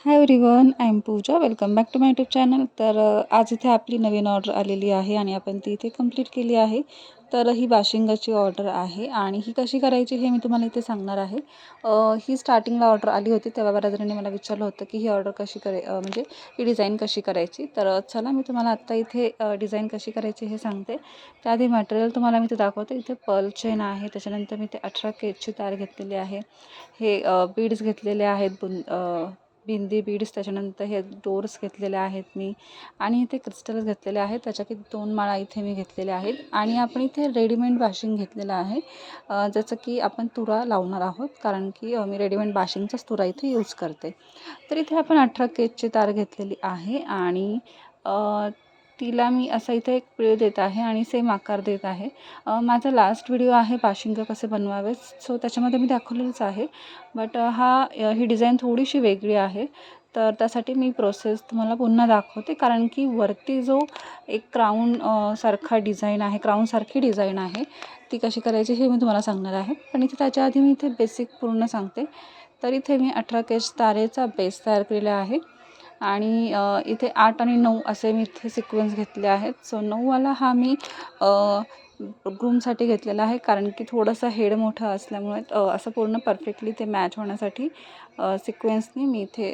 High everyone, I am Pooja. Welcome back to my YouTube channel. तर आज इथे आपली नवीन ऑर्डर आलेली आहे आणि आपण ती इथे कंप्लीट केली आहे. तर ही बाशिंगाची ऑर्डर आहे आणि ही कशी करायची हे मी तुम्हाला इथे सांगणार आहे. ही स्टार्टिंगला ऑर्डर आली होती तेव्हा बऱ्याच जणांनी मला विचारलं होतं की ही ऑर्डर कशी म्हणजे ही डिझाईन कशी करायची. तर चला मी तुम्हाला आत्ता इथे डिझाईन कशी करायची हे सांगते. त्याआधी मटेरियल तुम्हाला मी इथे दाखवते. इथे पर्ल चेन आहे, त्याच्यानंतर मी इथे 18 केजची तार घेतलेली आहे. हे बीड्स घेतलेले आहेत, बिंदी बीड्स, त्याच्यानंतर हे डोर्स घेतलेले आहेत मी आणि इथे क्रिस्टल्स घेतलेले आहेत. त्याच्या की 2 माळा इथे मी घेतलेल्या आहेत आणि आपण इथे रेडीमेड बाशिंग घेतलेलं आहे, ज्याचं की आपण तुरा लावणार आहोत, कारण की मी रेडीमेड बाशिंगचाच तुरा इथे यूज करते. तर इथे आपण 18 केजची तार घेतलेली आहे आणि तिला मी असं इथे एक पिळ देत आहे आणि सेम आकार देत आहे. माझा लास्ट व्हिडिओ आहे बाशिंग कसे बनवावे, सो त्याच्यामध्ये मी दाखवलेलंच आहे. बट ही डिझाईन थोडीशी वेगळी आहे, तर त्यासाठी मी प्रोसेस तुम्हाला पुन्हा दाखवते. कारण की वरती जो एक क्राऊन सारखा डिझाईन आहे, क्राऊनसारखी डिझाईन आहे, ती कशी करायची हे मी तुम्हाला सांगणार आहे. पण इथे त्याच्या आधी मी इथे बेसिक पूर्ण सांगते. तर इथे मी 18 केज तारेचा बेस तयार केलेला आहे आणि इथे 8 आणि 9 असे मी इथे सिक्वेन्स घेतले आहेत. सो 9वाला हा मी ग्रूमसाठी घेतलेला आहे, कारण की थोडंसं हेड मोठं असल्यामुळे असं पूर्ण परफेक्टली ते मॅच होण्यासाठी सिक्वेन्सनी मी इथे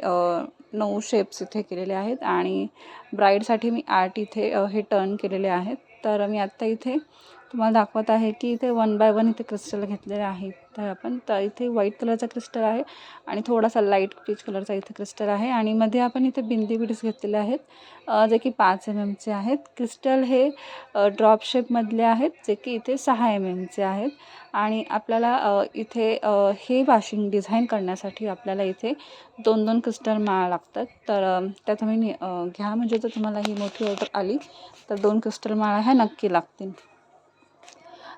9 शेप्स इथे केलेले आहेत आणि ब्राईडसाठी मी 8 इथे हे टर्न केलेले आहेत. तर मी आत्ता इथे तुम्हाला दाखवत आहे की इथे 1 बाय 1 इथे क्रिस्टल घेतलेले आहेत. तर इथे व्हाईट कलरचा क्रिस्टल आहे आणि थोडासा लाईट पीच कलरचा इथे क्रिस्टल आहे आणि मध्ये आपण इथे बिंदी बीड्स घेतलेले आहेत, जे की 5 MMचे आहेत. क्रिस्टल हे ड्रॉप शेपमधले आहेत, जे की इथे 6 MMचे आहेत. आणि आपल्याला इथे हे बाशिंग डिझाईन करण्यासाठी आपल्याला इथे 2-2 क्रिस्टल माळा लागतात. तर त्या तुम्ही घ्या, म्हणजे जर तुम्हाला ही मोठी ऑर्डर आली तर 2 क्रिस्टल माळा ह्या नक्की लागतील.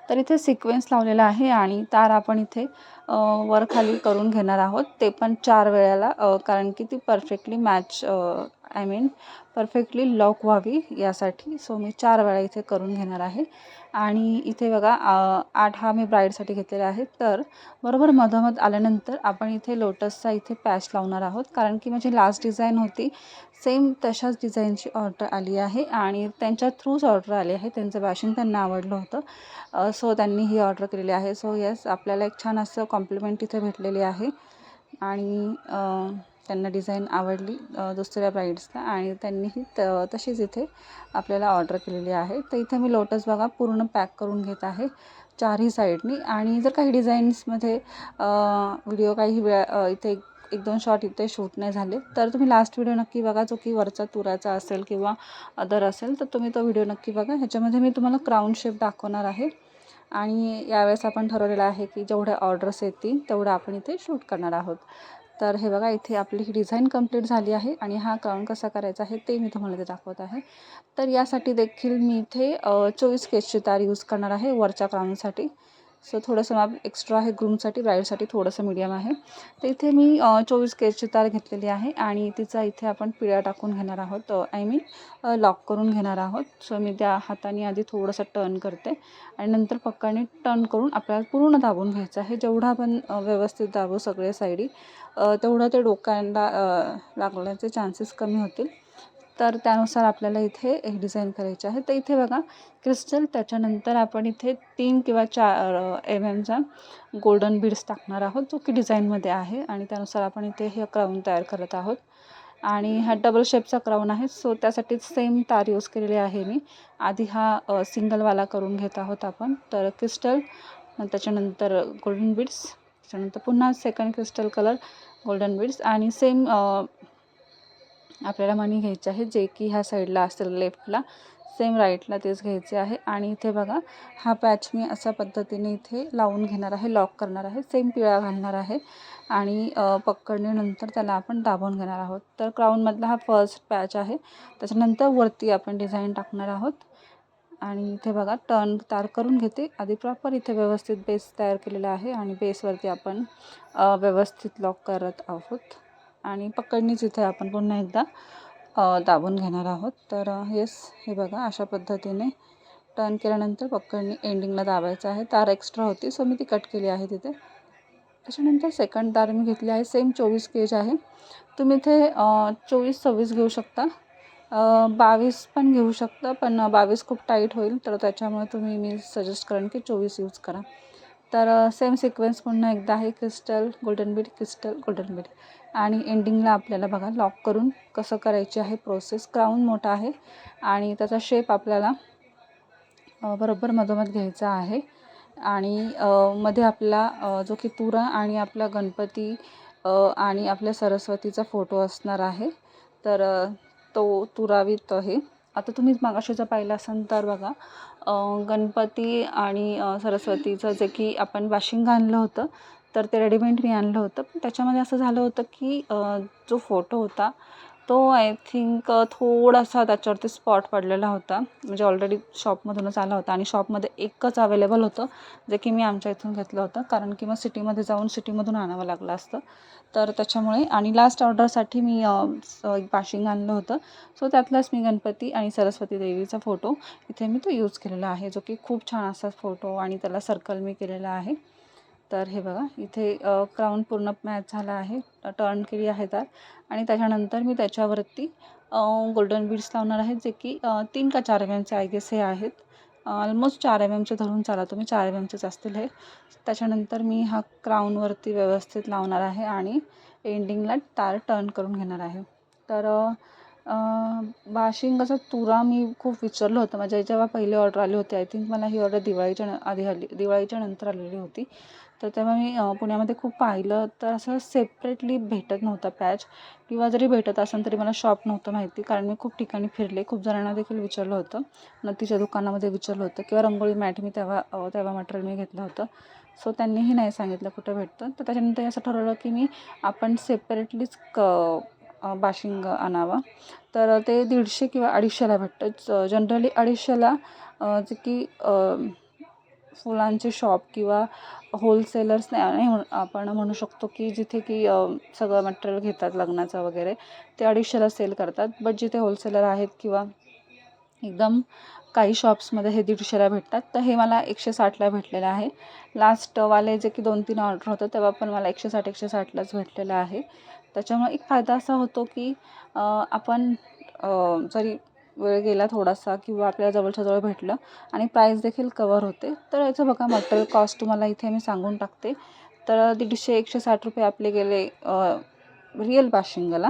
तर इथे सिक्वेन्स लावलेला आहे आणि तार आपण इथे वर खाली करून घेणार आहोत, ते पण 4 वेळेला, कारण की ती परफेक्टली मॅच परफेक्टली लॉक व्हावी यासाठी. सो मी 4 वेळा इथे करून घेणार आहे. आणि इथे बघा 8 हा मी ब्राईडसाठी घेतलेला आहे. तर बरोबर मधोमध आल्यानंतर आपण इथे लोटसचा इथे पॅच लावणार आहोत, कारण की माझी लास्ट डिझाईन होती सेम तशाच डिझाईनची ऑर्डर आली आहे आणि त्यांच्या थ्रूच ऑर्डर आली आहे. त्यांचं बाशिंग त्यांना आवडलं होतं, सो त्यांनी ही ऑर्डर केलेली आहे. सो येस, आपल्याला एक छान असं कॉम्प्लिमेंट इथे भेटलेली आहे आणि त्यांना डिझाईन आवडली दुसऱ्या ब्राईड्सला आणि त्यांनीही तशीच इथे आपल्याला ऑर्डर केलेली आहे. तर इथे मी लोटस बघा पूर्ण पॅक करून घेत आहे चारही साईडनी. आणि जर काही डिझाईन्समध्ये व्हिडिओ काही वेळा इथे 1-2 शॉट इथे शूट नाही झाले तर तुम्ही लास्ट व्हिडिओ नक्की बघा, जो की वरचा तुराचा असेल किंवा अदर असेल, तर तुम्ही तो व्हिडिओ नक्की बघा. ह्याच्यामध्ये मी तुम्हाला क्राऊन शेप दाखवणार आहे आणि यावेळेस आपण ठरवलेलं आहे की जेवढ्या ऑर्डर्स येतील तेवढं आपण इथे शूट करणार आहोत. तर हे बघा, इथे आपली ही डिझाईन कंप्लीट झाली आहे आणि हा क्राऊन कसा करायचा आहे ते मी तुम्हाला इथे दाखवत आहे. तर यासाठी देखील मी इथे 24 केजची तार यूज करणार आहे वरच्या क्राऊनसाठी. सो थोडंसं माप एक्स्ट्रा आहे ग्रूमसाठी, ब्राईडसाठी थोडंसं मीडियम आहे. तर इथे मी 24 केजची तार घेतलेली आहे आणि तिचा इथे आपण पिळ्या टाकून घेणार आहोत, आय मीन लॉक करून घेणार आहोत. सो मी त्या हाताने आधी थोडंसं टर्न करते आणि नंतर पक्काने टर्न करून आपल्याला पूर्ण दाबून घ्यायचं आहे. जेवढं आपण व्यवस्थित दाबू सगळे साईडी, तेवढं ते डोक्याला लागण्याचे चान्सेस कमी होतील. तर त्यानुसार आपल्याला इथे एक डिझाईन करायची आहे. तर इथे बघा क्रिस्टल, त्याच्यानंतर आपण इथे 3 किंवा 4 MMचा गोल्डन बीड्स टाकणार आहोत, जो की डिझाईनमध्ये आहे आणि त्यानुसार आपण इथे हे क्राऊन तयार करत आहोत. आणि हा डबल शेपचा क्राऊन आहे, सो त्यासाठी सेम तार यूज केलेली आहे मी. आधी हा सिंगलवाला करून घेत आहोत आपण. तर क्रिस्टल, त्याच्यानंतर गोल्डन बीड्स, त्याच्यानंतर पुन्हा second crystal colour, golden beads आणि सेम आपल्याला मणी घ्यायचे आहे, जे की ह्या साईडला असेल लेफ्टला, सेम राईटला तेच घ्यायचे आहे. आणि इथे बघा हा पॅच मी अशा पद्धतीने इथे लावून घेणार आहे, लॉक करणार आहे, सेम पिळा घालणार आहे आणि पकडल्यानंतर त्याला आपण दाबून घेणार आहोत. तर क्राऊनमधला हा फर्स्ट पॅच आहे, त्याच्यानंतर वरती आपण डिझाईन टाकणार आहोत. आणि इथे बघा टर्न तार करून घेते आधी प्रॉपर. इथे व्यवस्थित बेस तयार केलेला आहे आणि बेसवरती आपण व्यवस्थित लॉक करत आहोत आणि पकडणीच इथे आपण पुन्हा एकदा दाबून घेणार आहोत. तर येस, हे बघा अशा पद्धतीने टर्न केल्यानंतर पकडणी एंडिंगला दाबायचं आहे. तार एक्स्ट्रा होती, सो मी ती कट केली आहे तिथे. त्याच्यानंतर सेकंड दार मी घेतली आहे, सेम 24 गेज आहे. तुम्ही इथे 24-26 घेऊ शकता, 22 पण घेऊ शकता, पण 22 खूप टाईट होईल, तर त्याच्यामुळे मी सजेस्ट करेन की 24 यूज करा. तर सेम सिक्वेन्स पुन्हा एकदा आहे, crystal golden Beed, crystal golden Beed, आणि एंडिंगला आपल्याला बघा लॉक करून कसं करायची आहे प्रोसेस. क्राऊन मोठा आहे आणि त्याचा शेप आपल्याला बरोबर मधोमध घ्यायचा आहे. आणि मध्ये आपला जो की तुरा आणि आपला गणपती आणि आपल्या सरस्वतीचा फोटो असणार आहे. तर तो तुरावीत आहे. आता तुम्ही मागाशीचा पाहिला असाल तर बघा, गणपती आणि सरस्वतीचं जे की आपण वाशिंग आणलं होतं, तर ते रेडीमेड मी आणलं होतं. पण त्याच्यामध्ये असं झालं होतं की जो फोटो होता तो आय थिंक थोडासा त्याच्यावरती स्पॉट पडलेला होता. म्हणजे ऑलरेडी शॉपमधूनच आला होता आणि शॉपमध्ये एकच अवेलेबल होतं, जे की मी आमच्या इथून घेतलं होतं, कारण की मग सिटीमध्ये जाऊन सिटीमधून आणावं लागलं असतं. तर त्याच्यामुळे आणि लास्ट ऑर्डरसाठी मी एक वाशिंग आणलं होतं. सो त्यातलाच मी गणपती आणि सरस्वती देवीचा फोटो इथे मी तो यूज केलेला आहे, जो की खूप छान असा फोटो, आणि त्याला सर्कल मी केलेला आहे. तर हे बघा इथे क्राऊन पूर्ण मॅच झाला आहे, टर्न केली आहे तर, आणि त्याच्यानंतर मी त्याच्यावरती गोल्डन बीड्स लावणार आहे, जे की 3 का 4 MM आय गेस हे आहेत. ऑलमोस्ट 4 MM धरून चाला तुम्ही, 4 MM असतील हे. त्याच्यानंतर मी हा क्राऊनवरती व्यवस्थित लावणार आहे आणि एंडिंगला तार टर्न करून घेणार आहे. तर वाशिंगाचा तुरा मी खूप विचारलं होतं. माझ्या जेव्हा पहिली ऑर्डर आली होती, आय थिंक मला ही ऑर्डर दिवाळीच्या नंतर आलेली होती. तर तेव्हा मी पुण्यामध्ये खूप पाहिलं, तर असं सेपरेटली भेटत नव्हता पॅच, किंवा जरी भेटत असेल तरी मला शॉप नव्हतं माहिती, कारण मी खूप ठिकाणी फिरले, खूप जणांना देखील विचारलं होतं, नथीच्या दुकानामध्ये विचारलं होतं, किंवा रंगोळी मॅट मी तेव्हा मटेरियल मी घेतलं होतं. सो त्यांनीही नाही सांगितलं कुठं भेटतं. तर त्याच्यानंतर असं ठरवलं की आपण सेपरेटलीच बाशिंग आणावं. तर ते 150 किंवा 250ला भेटतं. जनरली 250ला जे की फुलांचे शॉप किंवा होलसेलर्स नाही आपण म्हणू शकतो की जिथे की सगळं मटेरियल घेतात लग्नाचं वगैरे, ते 250ला सेल करतात. बट जिथे होलसेलर आहेत किंवा एकदम काही शॉप्समध्ये हे 150ला भेटतात. तर हे मला 160ला भेटलेलं आहे. लास्टवाले जे की 2-3 ऑर्डर होतं तेव्हा पण मला 160-160लाच भेटलेलं आहे. त्याच्यामुळे एक फायदा असा होतो की आपण जरी वेळ गेला थोडासा किंवा आपल्याला जवळच्या जवळ भेटलं आणि प्राईस देखील कवर होते. तर याचं बघा मटेरियल कॉस्ट तुम्हाला इथे मी सांगून टाकते. तर 150-160 आपले गेले रिअल बाशिंगला.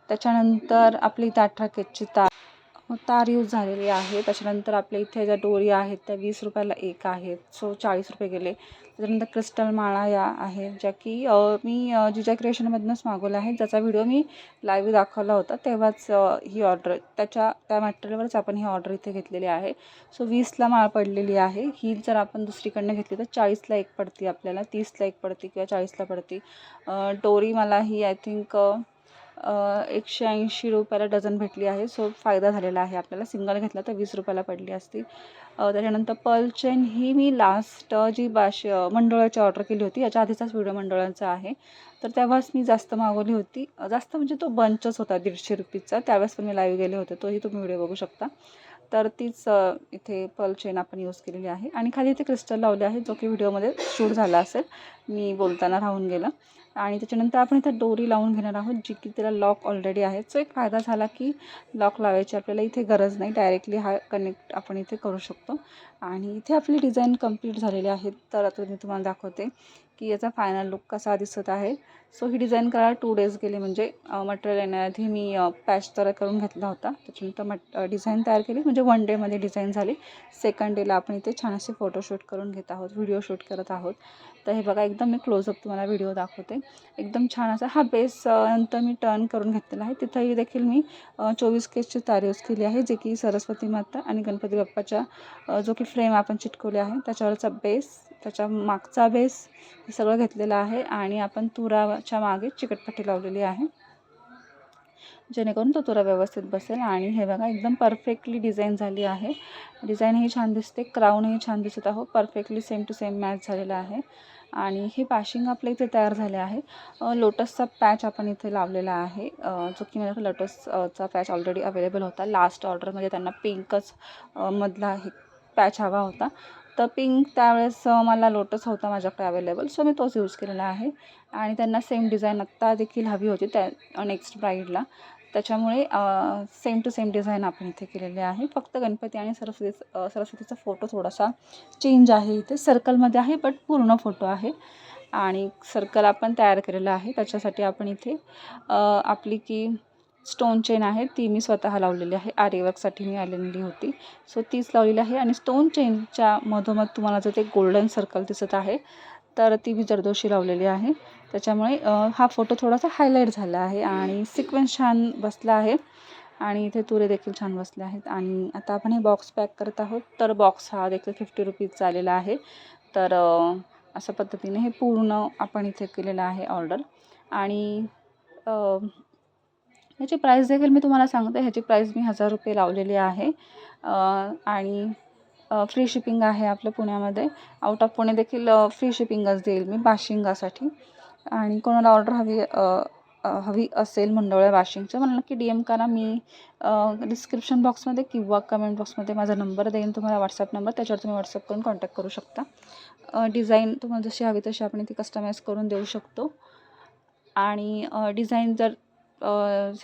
त्याच्यानंतर आपली इथे 18 केजची तार यूज झालेली आहे. त्याच्यानंतर आपल्या इथे ज्या दोरी आहेत त्या 20 एक आहेत, सो 40 गेले. त्याच्यानंतर क्रिस्टल माळा या आहेत, ज्या की मी जिजा क्रिएशनमधूनच मागवल्या आहेत, ज्याचा व्हिडिओ मी लाईव्ह दाखवला होता तेव्हाच ही ऑर्डर त्या मटेरियलवरच आपण ही ऑर्डर इथे घेतलेली आहे. सो 20ला माळ पडलेली आहे. ही जर आपण दुसरीकडनं घेतली तर 40ला एक पडती आपल्याला, 30ला एक पडती किंवा 40ला पडती. दोरी मला ही आय थिंक 180 डझन भेटली आहे. सो फायदा झालेला आहे आपल्याला. सिंगल घेतला तर 20 पडली असती. त्याच्यानंतर पर्ल चेन ही मी लास्ट जी मंडोळाची ऑर्डर केली होती, याच्या आधीचाच व्हिडिओ मंडोळाचा आहे, तर तेव्हाच मी जास्त मागवली होती. जास्त म्हणजे तो बंचच होता 150 त्यावेळेस पण मी लाईव्ह गेले होते, तोही तुम्ही व्हिडिओ बघू शकता. तर तीच इथे पर्ल चेन आपण यूज केलेली आहे, आणि खाली इथे क्रिस्टल लावले आहे, जो की व्हिडिओमध्ये शूट झाला असेल, मी बोलताना राहून गेलं. आणि त्याच्यानंतर आपण इथे दोरी लावून घेणार आहोत, जी की त्याला लॉक ऑलरेडी आहे. सो एक फायदा झाला की लॉक लावायची आपल्याला इथे गरज नाही, डायरेक्टली हा कनेक्ट आपण इथे करू शकतो. आणि इथे आपली डिझाईन कंप्लीट झालेली आहे. तर आता मी तुम्हाला दाखवते की याचा फायनल लुक कसा दिसत आहे. सो ही डिझाईन करायला 2 डेज गेले, म्हणजे मटेरियल येण्याआधी मी पॅच तयार करून घेतला होता. त्याच्यानंतर डिझाईन तयार केली, म्हणजे 1 डेमध्ये डिझाईन झाली. सेकंड डेला आपण इथे छान असे फोटोशूट करून घेत आहोत, व्हिडिओ शूट करत आहोत. तर हे बघा एकदम मी क्लोजअप तुम्हाला व्हिडिओ दाखवते. एकदम छान असा हा बेस नंतर मी टर्न करून घेतलेला आहे. तिथंही देखील मी 24 केजची तार यूज केली आहे, जे की सरस्वती माता आणि गणपती बाप्पाच्या जो की फ्रेम आपण चिटकवले आहे त्याच्यावरचा बेस, त्याच्या मागचा बेस, हे सगळं घेतलेलं आहे. आणि आपण तुराच्या मागे चिकटपट्टी लावलेली आहे, जेणेकरून तो तुरा व्यवस्थित बसेल. आणि हे बघा एकदम परफेक्टली डिझाईन झाली आहे. डिझाईनही छान दिसते, क्राऊनही छान दिसत आहो, perfectly same to same match झालेला आहे. आणि हे बाशिंग आपल्या इथे तयार झाले आहे. लोटसचा पॅच आपण इथे लावलेला आहे, जो की मला लोटसचा पॅच ऑलरेडी अवेलेबल होता. लास्ट ऑर्डरमध्ये त्यांना पिंकच मधला हे पॅच हवा होता, तर पिंक त्यावेळेस मला लोटस होता माझ्याकडे अवेलेबल, सो मी तोच यूज केलेला आहे. आणि त्यांना सेम डिझाईन आत्ता देखील हवी होती त्या नेक्स्ट ब्राईडला, त्याच्यामुळे सेम टू सेम डिझाईन आपण इथे केलेले आहे. फक्त गणपती आणि सरस्वतीचा फोटो थोडासा चेंज आहे. इथे सर्कलमध्ये आहे बट पूर्ण फोटो आहे. आणि सर्कल आपण तयार केलेलं आहे. त्याच्यासाठी आपण इथे आपली की स्टोन चेन आहे ती मी स्वतः लावलेली आहे. आरी वर्कसाठी मी आलेली होती, सो तीच लावलेली आहे. आणि स्टोन चेनच्या मधोमध तुम्हाला जर ते गोल्डन सर्कल दिसत आहे तर ती मी जरदोशी लावलेली आहे. त्याच्यामुळे हा फोटो थोडासा हायलाईट झाला आहे आणि सिक्वेन्स छान बसला आहे. आणि इथे तुरे देखील छान बसले आहेत. आणि आता आपण हे बॉक्स पॅक करत आहोत. तर बॉक्स हा देखील 50 रुपीजचा आलेला आहे. तर अशा पद्धतीने हे पूर्ण आपण इथे केलेलं आहे ऑर्डर. आणि ह्याची प्राईस देखील मी तुम्हाला सांगते. ह्याची प्राईस मी 1000 रुपये लावलेली आहे. आणि फ्री शिपिंग आहे आपल्या पुण्यामध्ये. आउट ऑफ पुणे देखील फ्री शिपिंगच देईल मी बाशिंगासाठी. आणि कोणाला ऑर्डर हवी असेल मंडोळ्या वाशिंगचं, मला नक्की DM करा. मी डिस्क्रिप्शन बॉक्समध्ये किंवा कमेंट बॉक्समध्ये माझा नंबर देईन तुम्हाला, व्हॉट्सअप नंबर. त्याच्यावर तुम्ही व्हॉट्सअप करून कॉन्टॅक्ट करू शकता. डिझाईन तुम्हाला जशी हवी तशी आपण इथे कस्टमाइज करून देऊ शकतो. आणि डिझाईन जर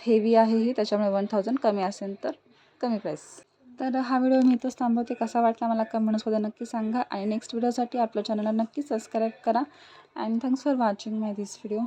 हेवी आहे ही, त्याच्यामुळे 1000 कमी असेल तर कमी प्राईस. तर हा व्हिडिओ मी इथंच थांबवते. कसा वाटला मला कमेंट्समध्ये नक्की सांगा. आणि नेक्स्ट व्हिडिओसाठी आपल्या चॅनलला नक्की सबस्क्राईब करा. And thanks for watching my this video.